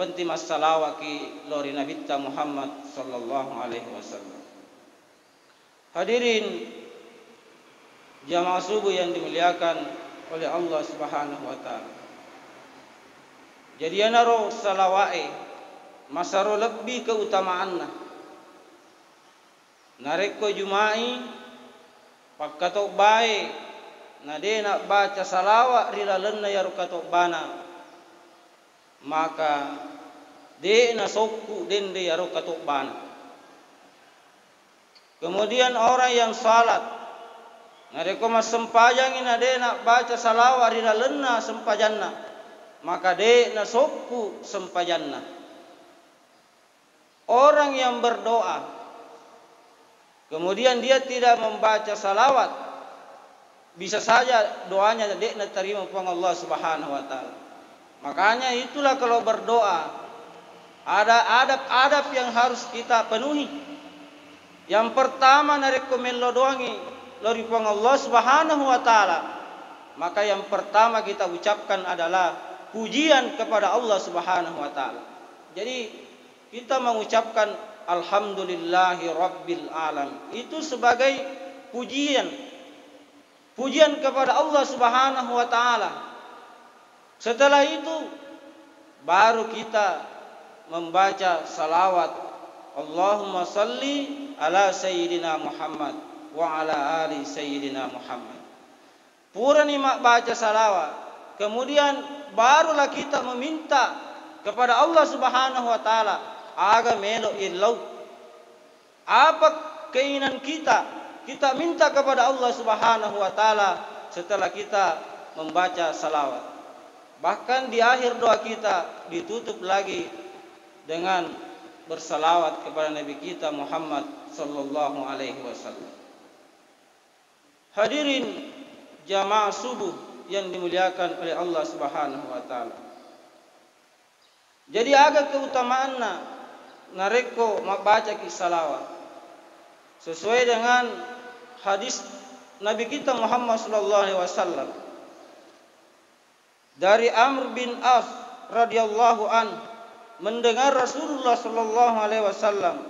penting masalah ki lori Nabi kita Muhammad sallallahu alaihi wasallam. Hadirin jamaah subuh yang dimuliakan oleh Allah Subhanahu wa taala. Jadi anaro salawae masaro lebih keutamaanna. Nareko jumai pakkato bae nadena baca salawat rilalenna ya rukato bana. Maka de na sokku dende ya rukato bana. Kemudian orang yang salat nareko mas sempajang ina de na baca salawat rilalenna sempajanna. Maka de na sokku sempajanna. Orang yang berdoa kemudian dia tidak membaca salawat, bisa saja doanya tidak diterima oleh Allah Subhanahu wa taala. Makanya itulah kalau berdoa ada adab-adab yang harus kita penuhi. Yang pertama narekomelo doangi lori Allah Subhanahu wa taala. Maka yang pertama kita ucapkan adalah pujian kepada Allah Subhanahu wa taala. Jadi kita mengucapkan alhamdulillahi rabbil alam. Itu sebagai pujian kepada Allah Subhanahu wa taala. Setelah itu baru kita membaca salawat Allahumma salli ala sayyidina Muhammad wa ala ali sayyidina Muhammad. Pura mak baca salawat, kemudian barulah kita meminta kepada Allah Subhanahu wa taala aga melo illau. Apa keinginan kita minta kepada Allah Subhanahu wa taala setelah kita membaca salawat. Bahkan di akhir doa kita ditutup lagi dengan bersalawat kepada Nabi kita Muhammad sallallahu alaihi wasallam. Hadirin jamaah subuh yang dimuliakan oleh Allah Subhanahu wa taala. Jadi agak keutamaanna nareko membaca salawat sesuai dengan hadis Nabi kita Muhammad sallallahu alaihi wasallam. Dari Amr bin As radhiyallahu an mendengar Rasulullah sallallahu alaihi wasallam,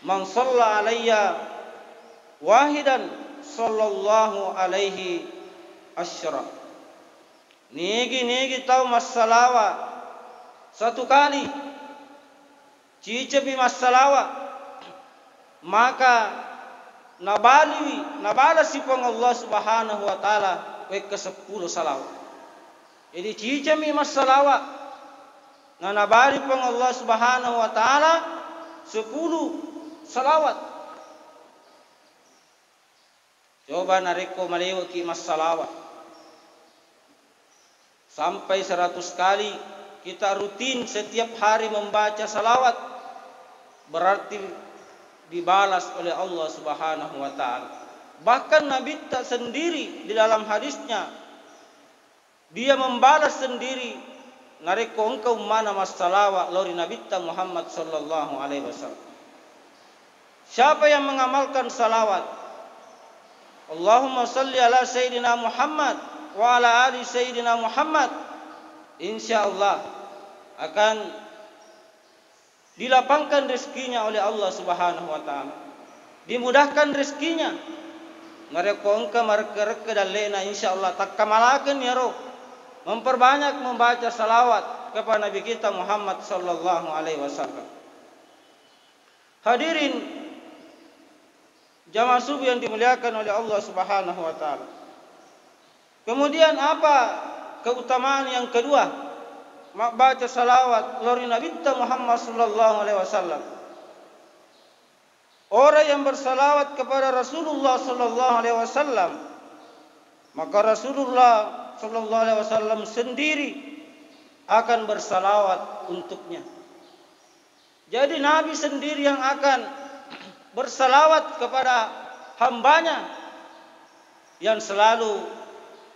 "Man shalla alayya wahidan sallallahu alaihi asyra." Nigi tahu masalawa satu kali cicepi masalawa maka nabala sipong Allah Subhanahu wa taala ke 10 salawat. Jadi cicami masalawat na nabali pong Allah Subhanahu wa taala 10 salawat. Coba nareko maliw ki masalawat sampai 100 kali kita rutin setiap hari membaca salawat, berarti dibalas oleh Allah Subhanahu wa taala. Bahkan Nabi tak sendiri di dalam hadisnya dia membalas sendiri nareko engkau mana masalawat lori Nabi Muhammad sallallahu alaihi wasallam. Siapa yang mengamalkan salawat Allahumma salli ala sayyidina Muhammad wa ala ali sayyidina Muhammad, insyaallah akan dilapangkan rezekinya oleh Allah Subhanahu wa taala. Dimudahkan rezekinya. Nareko engkau mareke dalena insyaallah tak kamalakeun ya roh. Memperbanyak membaca salawat kepada Nabi kita Muhammad sallallahu alaihi wasallam. Hadirin jamaah subuh yang dimuliakan oleh Allah Subhanahu wa taala. Kemudian apa keutamaan yang kedua? Membaca salawat lori Nabi kita Muhammad sallallahu alaihi wasallam. Orang yang bersalawat kepada Rasulullah sallallahu alaihi wasallam, maka Rasulullah sallallahu alaihi wasallam sendiri akan bersalawat untuknya. Jadi Nabi sendiri yang akan bersalawat kepada hambanya yang selalu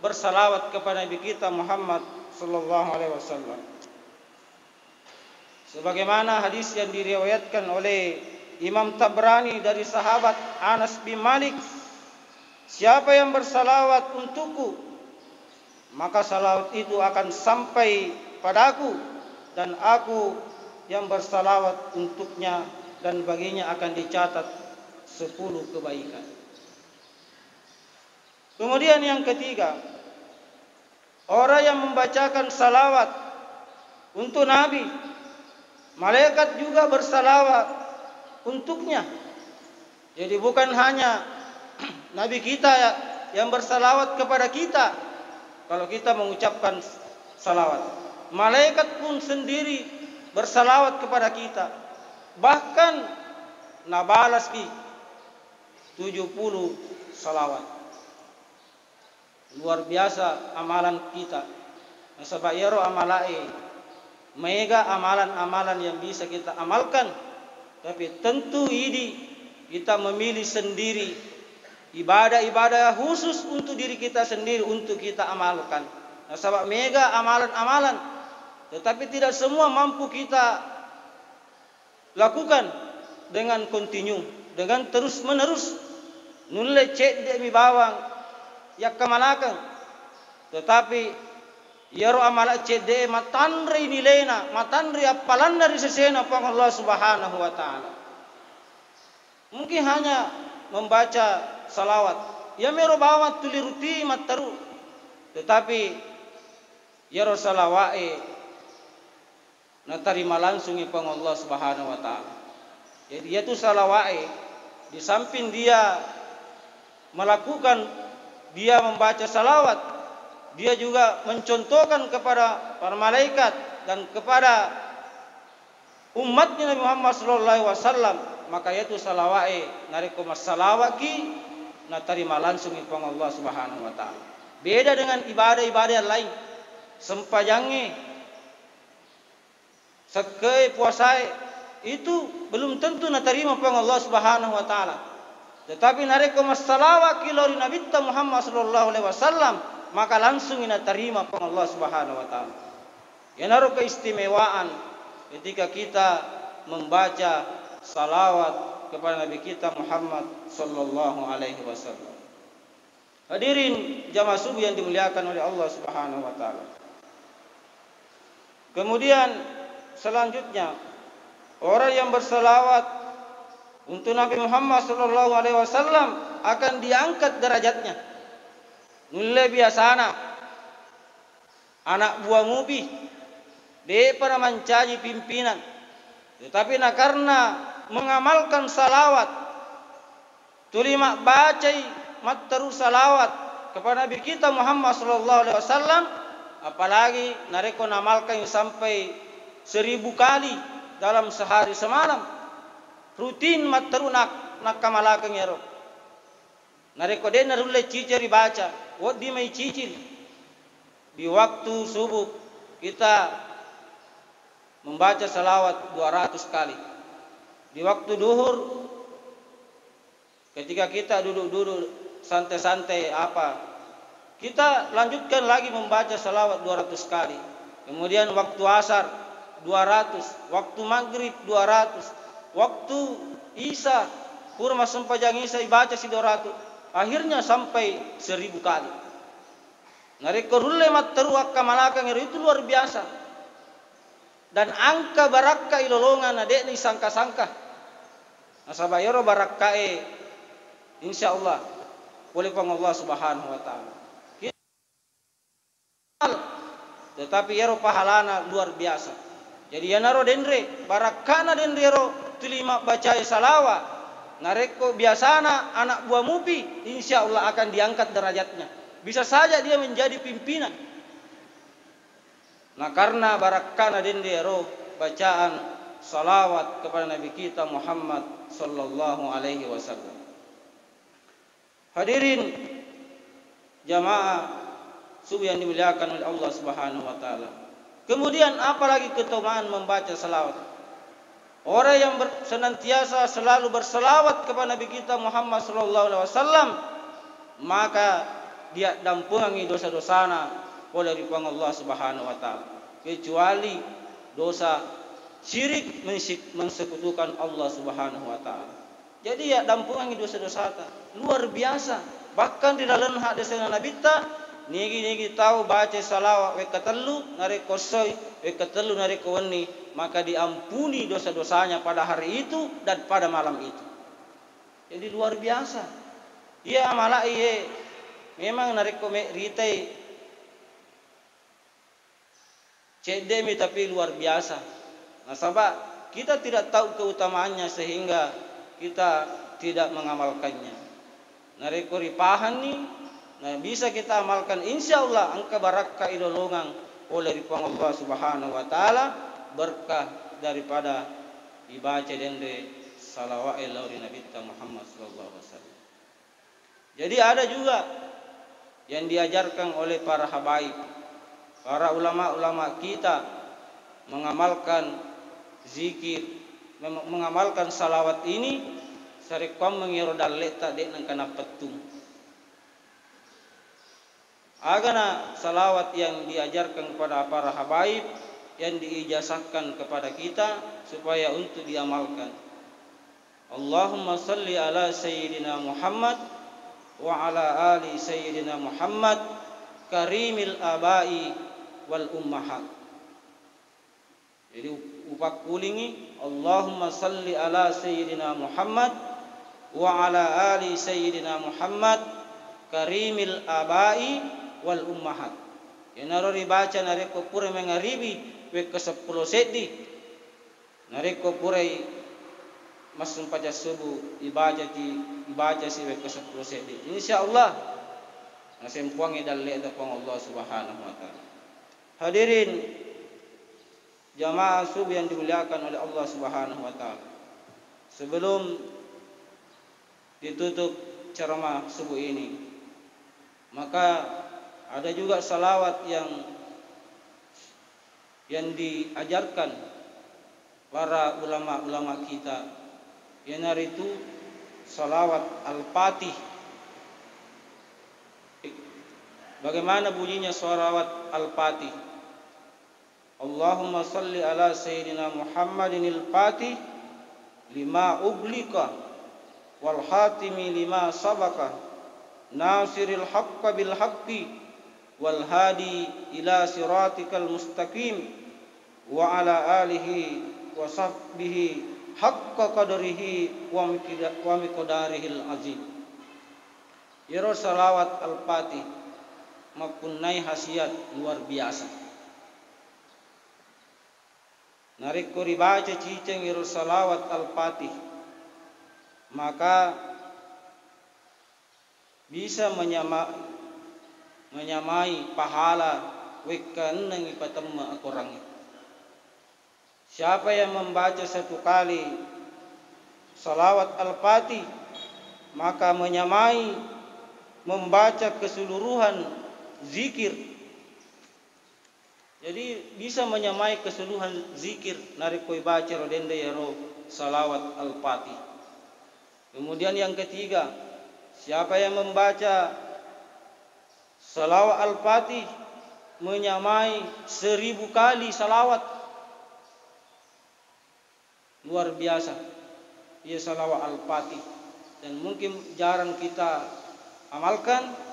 bersalawat kepada Nabi kita Muhammad sallallahu alaihi wasallam. Sebagaimana hadis yang diriwayatkan oleh Imam Tabrani dari sahabat Anas bin Malik, siapa yang bersalawat untukku, maka salawat itu akan sampai padaku dan aku yang bersalawat untuknya, dan baginya akan dicatat 10 kebaikan. Kemudian yang ketiga, orang yang membacakan salawat untuk Nabi, malaikat juga bersalawat untuknya. Jadi bukan hanya Nabi kita yang bersalawat kepada kita kalau kita mengucapkan salawat, malaikat pun sendiri bersalawat kepada kita. Bahkan nabalas ki 70 salawat. Luar biasa amalan kita. Nasabayaro amalai, mega amalan-amalan yang bisa kita amalkan. Tapi tentu ini kita memilih sendiri ibadah-ibadah khusus untuk diri kita sendiri untuk kita amalkan. Nasabak mega amalan-amalan, tetapi tidak semua mampu kita lakukan dengan kontinu, dengan terus menerus. Nulle cek demi bawang yak kamalakan, tetapi yaro amala cede matanri nilena, matanri apalan dari sesena pang Allah Subhanahu wa taala. Mungkin hanya membaca salawat, ya mero bawa tuliruti mataru, tetapi yaro salawae na tarima langsung pang Allah Subhanahu wa taala. Jadi itu salawae, di samping dia melakukan, dia membaca salawat, dia juga mencontohkan kepada para malaikat dan kepada umatnya Nabi Muhammad sallallahu alaihi wasallam, maka itu salawae nariko masalawaki na tarima langsung ipang Allah Subhanahu wa taala. Beda dengan ibadah-ibadah yang lain. Sempajange sakai puasai itu belum tentu na tarima ipang Allah Subhanahu wa taala. Tetapi nareko masalawat kilori Nabi Muhammad sallallahu alaihi wasallam, maka langsung ina terima pang Allah Subhanahu wa taala. Ya naro keistimewaan ketika kita membaca salawat kepada Nabi kita Muhammad sallallahu alaihi wasallam. Hadirin jamaah subuh yang dimuliakan oleh Allah Subhanahu wa taala. Kemudian selanjutnya, orang yang bersalawat untuk Nabi Muhammad sallallahu alaihi wasallam akan diangkat derajatnya. Nulle biasana anak buah mubi dia para mencaji pimpinan, tetapi karena mengamalkan salawat, tulima bacai mataru salawat kepada Nabi kita Muhammad sallallahu alaihi wasallam, apalagi nareko namalkan sampai 1000 kali dalam sehari semalam. Rutin mataru nak kamalakan yaro. Nareko de narulle ciciri baca, wodi mai cicil. Di waktu subuh kita membaca salawat 200 kali. Di waktu duhur ketika kita duduk-duduk santai-santai kita lanjutkan lagi membaca salawat 200 kali. Kemudian waktu asar 200, waktu maghrib 200. Waktu Isya kurma sempajang Isya ibaca si 200, akhirnya sampai 1000 kali. Nareko rulle mataru akamalakang itu luar biasa. Dan angka barakka ilolongan adek ni sangka-sangka. Nasabayaro barakkae insyaallah oleh Allah Subhanahu wa taala. Tetapi yaro pahalana luar biasa. Jadi yanaro denre barakana denrero tulima baca salawat, nareko biasana anak buah mupi, insya Allah akan diangkat derajatnya. Bisa saja dia menjadi pimpinan. Nah karena barakana dendero bacaan salawat kepada Nabi kita Muhammad sallallahu alaihi wasallam. Hadirin jamaah subuh yang dimuliakan oleh Allah Subhanahu wa taala. Kemudian apalagi keutamaan membaca salawat? Orang yang senantiasa selalu berselawat kepada Nabi kita Muhammad sallallahu alaihi wasallam, maka dia dampungi dosa-dosana oleh Allah Subhanahu wa taala, kecuali dosa syirik mensekutukan Allah Subhanahu wa taala. Jadi ya dampungi dosa-dosa luar biasa. Bahkan di dalam hadis Nabi ta nigi tahu baca salawat we katelu nareko soi we katelu nareko weni, maka diampuni dosa-dosanya pada hari itu dan pada malam itu. Jadi luar biasa. Iya amala iye memang nareko me ritai cedemi tapi luar biasa. Nah, sebab kita tidak tahu keutamaannya sehingga kita tidak mengamalkannya. Nareko ripahan nih, nah bisa kita amalkan insyaallah angka barakah idolongang oleh Allah Subhanahu wa taala, berkah daripada dibaca dende salawat ilauri Nabi Muhammad sallallahu alaihi wasallam. Jadi ada juga yang diajarkan oleh para habaib, para ulama-ulama kita mengamalkan zikir, mengamalkan salawat ini sarekom mengirodal leta dek nang kana petung. Agana salawat yang diajarkan kepada para habaib yang diijazahkan kepada kita supaya untuk diamalkan. Allahumma salli ala sayyidina Muhammad wa ala ali sayyidina Muhammad karimil abai wal ummahat. Jadi upak kulingi Allahumma salli ala sayyidina Muhammad wa ala ali sayyidina Muhammad karimil abai wal ummahat. Ya naro dibaca nareko pure mengaribi we ke 10 sedi. Nareko pure masum pada subuh dibaca si we ke 10 sedi. Insyaallah nasempuangi dalle da Allah Subhanahu wa taala. Hadirin jamaah subuh yang dimuliakan oleh Allah Subhanahu wa taala. Sebelum ditutup ceramah subuh ini, maka ada juga salawat yang diajarkan para ulama-ulama kita. Yang itu salawat al-fatih. Bagaimana bunyinya salawat al-fatih? Allahumma salli ala sayyidina Muhammadin al-fatih lima uglika wal hatimi lima sabaka nasiril haqqa bil haqqi wal hadi ila siratikal mustaqim wa ala alihi wa sahbihi haqqa qadrihi wa miqdarihil azim. Yero salawat al-fatih mempunyai khasiat luar biasa. Nariko ribaca ciceng yero salawat al-fatih, maka bisa menyamai pahala wekan nang ipatemma akorang. Siapa yang membaca satu kali salawat al-fatih, maka menyamai membaca keseluruhan zikir. Jadi bisa menyamai keseluruhan zikir nariko baca rodende yaro salawat al-fatih. Kemudian yang ketiga, siapa yang membaca salawat al-fatih menyamai 1000 kali salawat. Luar biasa. Ia salawat al-fatih. Dan mungkin jarang kita amalkan.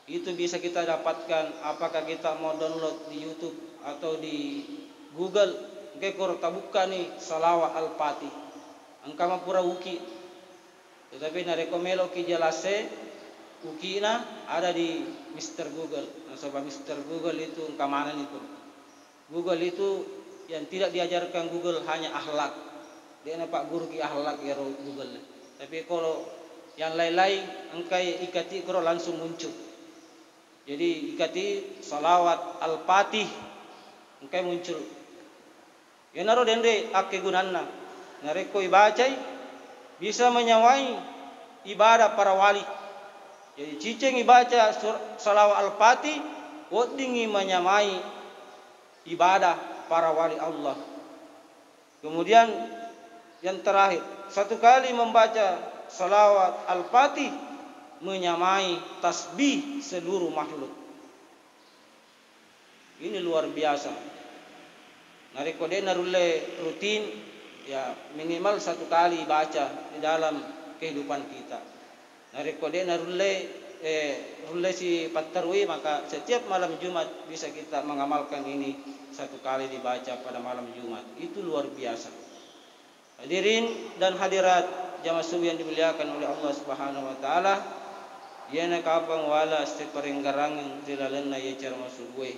Itu bisa kita dapatkan apakah kita mau download di YouTube atau di Google. Oke, kalau kita buka nih salawat al-fatih. Angka mapura uki. Tetapi narekomelo ki jelase ukina ada di Mr. Google. Nah, sobat Mr. Google itu kamanan itu. Google itu yang tidak diajarkan Google hanya akhlak. Dia Pak guru ki akhlak ya Google. Tapi kalau yang lain-lain engkai ikati kro langsung muncul. Jadi ikati salawat al-fatih engkai muncul. Ya naro dende ake gunanna. Nareko ibacai bisa menyawai ibadah para wali. Jadi ciceng ibaca salawat al-fatih wodingi menyamai ibadah para wali Allah. Kemudian yang terakhir, satu kali membaca salawat al-fatih menyamai tasbih seluruh makhluk. Ini luar biasa. Nariko de narulle rutin ya minimal satu kali baca di dalam kehidupan kita. Nariko de narulle relasi Patarwi, maka setiap malam Jumat bisa kita mengamalkan ini 1 kali dibaca pada malam Jumat. Itu luar biasa. Hadirin dan hadirat jamaah subuh yang dimuliakan oleh Allah Subhanahu wa taala, yana kapang wala seperenggarangan dilalena ye cara masubuh.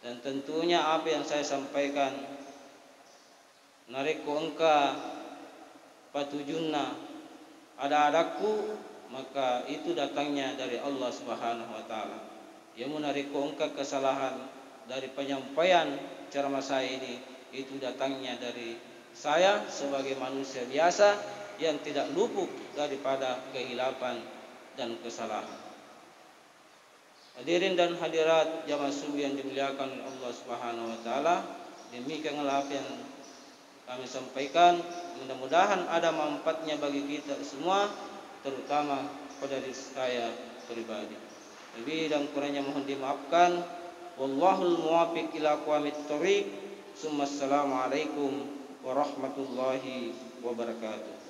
Dan tentunya apa yang saya sampaikan nareko engka patujunna ada adaku, maka itu datangnya dari Allah Subhanahu wa taala. Yang menariko engka kesalahan dari penyampaian ceramah saya ini, itu datangnya dari saya sebagai manusia biasa yang tidak luput daripada kehilapan dan kesalahan. Hadirin dan hadirat jamaah subuh yang dimuliakan oleh Allah Subhanahu wa taala, demikianlah apa yang kami sampaikan. Mudah-mudahan ada manfaatnya bagi kita semua, terutama pada diri saya pribadi. Lebih dan kurangnya mohon dimaafkan. Wallahul muwaffiq ila aqwamit thoriq. Assalamualaikum warahmatullahi wabarakatuh.